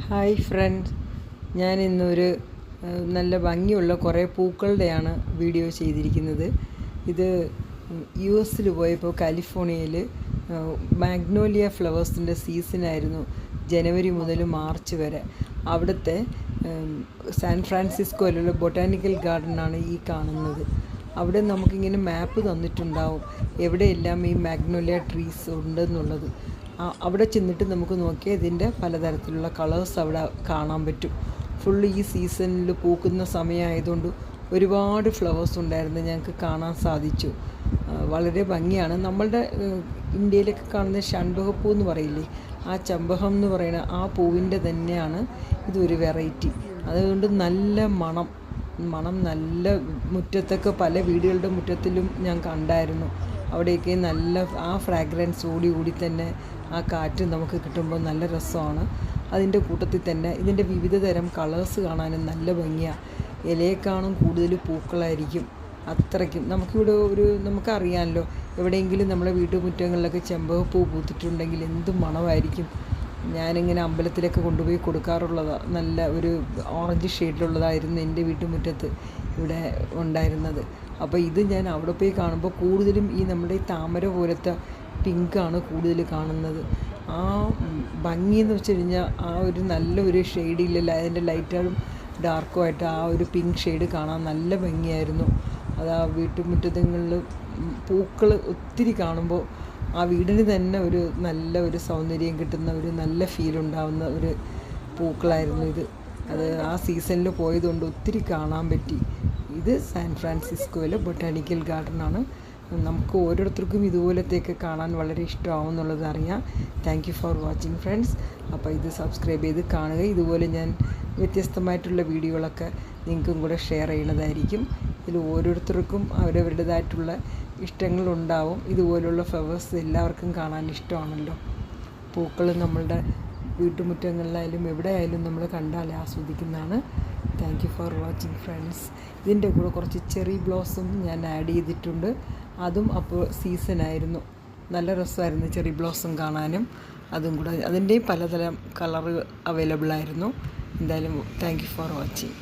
Hi friends, ഞാൻ ഇന്നൊരു നല്ല ഭംഗിയുള്ള കുറേ പൂക്കളുടെയാണ് വീഡിയോ ചെയ്തിരിക്കുന്നത്. ഇത് US പോയപ്പോൾ കാലിഫോർണിയയിൽ മാഗ്നോലിയ ഫ്ലവേഴ്സിൻ്റെ സീസണായിരുന്നു, ജനുവരി മുതൽ മാർച്ച് വരെ. അവിടുത്തെ സാൻ ഫ്രാൻസിസ്കോയിലുള്ള ബൊട്ടാനിക്കൽ ഗാർഡനാണ് ഈ കാണുന്നത്. അവിടെ നമുക്കിങ്ങനെ മാപ്പ് തന്നിട്ടുണ്ടാവും എവിടെയെല്ലാം ഈ മാഗ്നോലിയ ട്രീസ് ഉണ്ടെന്നുള്ളത്. അവിടെ ചെന്നിട്ട് നമുക്ക് നോക്കിയാൽ ഇതിൻ്റെ പലതരത്തിലുള്ള കളേഴ്സ് അവിടെ കാണാൻ പറ്റും. ഫുള്ള് ഈ സീസണിൽ പൂക്കുന്ന സമയമായതുകൊണ്ട് ഒരുപാട് ഫ്ലവേഴ്സ് ഉണ്ടായിരുന്നു, ഞങ്ങൾക്ക് കാണാൻ സാധിച്ചു. വളരെ ഭംഗിയാണ്. നമ്മളുടെ ഇന്ത്യയിലൊക്കെ കാണുന്ന ഷൺബഹപ്പൂ എന്ന് പറയില്ലേ, ആ ചമ്പകം എന്ന് പറയുന്ന ആ പൂവിൻ്റെ തന്നെയാണ് ഇതൊരു വെറൈറ്റി. അതുകൊണ്ട് നല്ല മണം നല്ല മുറ്റത്തൊക്കെ പല വീടുകളുടെ മുറ്റത്തിലും ഞാൻ കണ്ടായിരുന്നു. അവിടെയൊക്കെ നല്ല ആ ഫ്രാഗ്രൻസ് ഓടി തന്നെ ആ കാറ്റ് നമുക്ക് കിട്ടുമ്പോൾ നല്ല രസമാണ്. അതിൻ്റെ കൂട്ടത്തിൽ തന്നെ ഇതിൻ്റെ വിവിധ തരം കളേഴ്സ് കാണാനും നല്ല ഭംഗിയാണ്. ഇലയേക്കാളും കൂടുതൽ പൂക്കളായിരിക്കും. അത്രയ്ക്കും നമുക്കിവിടെ നമുക്കറിയാമല്ലോ, എവിടെയെങ്കിലും നമ്മുടെ വീട്ടുമുറ്റങ്ങളിലൊക്കെ ചെമ്പകപ്പൂ പൂത്തിട്ടുണ്ടെങ്കിൽ എന്ത് മണമായിരിക്കും. ഞാനിങ്ങനെ അമ്പലത്തിലൊക്കെ കൊണ്ടുപോയി കൊടുക്കാറുള്ളതാണ്. നല്ല ഒരു ഓറഞ്ച് ഷെയ്ഡിലുള്ളതായിരുന്നു എൻ്റെ വീട്ടുമുറ്റത്ത് ഇവിടെ ഉണ്ടായിരുന്നത്. അപ്പോൾ ഇത് ഞാൻ അവിടെ പോയി കാണുമ്പോൾ കൂടുതലും ഈ നമ്മുടെ ഈ താമര പോലത്തെ പിങ്കാണ് കൂടുതൽ കാണുന്നത്. ആ ഭംഗിയെന്ന് വെച്ച് കഴിഞ്ഞാൽ ആ ഒരു നല്ലൊരു ഷെയ്ഡില്ല, അതിൻ്റെ ലൈറ്റും ഡാർക്കും ആയിട്ട് ആ ഒരു പിങ്ക് ഷെയ്ഡ് കാണാൻ നല്ല ഭംഗിയായിരുന്നു. അത് ആ വീട്ടുമുറ്റങ്ങളിൽ പൂക്കൾ ഒത്തിരി കാണുമ്പോൾ ആ വീടിന് തന്നെ ഒരു നല്ല ഒരു സൗന്ദര്യം കിട്ടുന്ന ഒരു നല്ല ഫീലുണ്ടാവുന്ന ഒരു പൂക്കളായിരുന്നു ഇത്. അത് ആ സീസണിൽ പോയതുകൊണ്ട് ഒത്തിരി കാണാൻ പറ്റി. ഇത് സാൻ ഫ്രാൻസിസ്കോയിലെ ബൊട്ടാനിക്കൽ ഗാർഡനാണ്. നമുക്ക് ഓരോരുത്തർക്കും ഇതുപോലത്തെയൊക്കെ കാണാൻ വളരെ ഇഷ്ടമാവും എന്നുള്ളത് അറിയാം. Thank you for watching friends. അപ്പോൾ ഇത് സബ്സ്ക്രൈബ് ചെയ്ത് കാണുക. ഇതുപോലെ ഞാൻ വ്യത്യസ്തമായിട്ടുള്ള വീഡിയോകളൊക്കെ നിങ്ങൾക്കും കൂടെ ഷെയർ ചെയ്യുന്നതായിരിക്കും. ഇതിൽ ഓരോരുത്തർക്കും അവരവരുടേതായിട്ടുള്ള ഇഷ്ടങ്ങളുണ്ടാവും. ഇതുപോലുള്ള ഫ്ലവേഴ്സ് എല്ലാവർക്കും കാണാൻ ഇഷ്ടമാണല്ലോ. പൂക്കൾ നമ്മളുടെ വീട്ടുമുറ്റങ്ങളിലായാലും എവിടെ ആയാലും നമ്മൾ കണ്ടാൽ ആസ്വദിക്കുന്നതാണ്. Thank you for watching friends. ഇതിൻ്റെ കൂടെ കുറച്ച് ചെറി ബ്ലോസം ഞാൻ ആഡ് ചെയ്തിട്ടുണ്ട്. അതും അപ്പോൾ സീസണായിരുന്നു. നല്ല രസമായിരുന്നു ചെറി ബ്ലോസം കാണാനും. അതും കൂടെ അതിൻ്റെയും പലതരം കളറ് അവൈലബിൾ ആയിരുന്നു. എന്തായാലും താങ്ക് യു ഫോർ വാച്ചിങ്.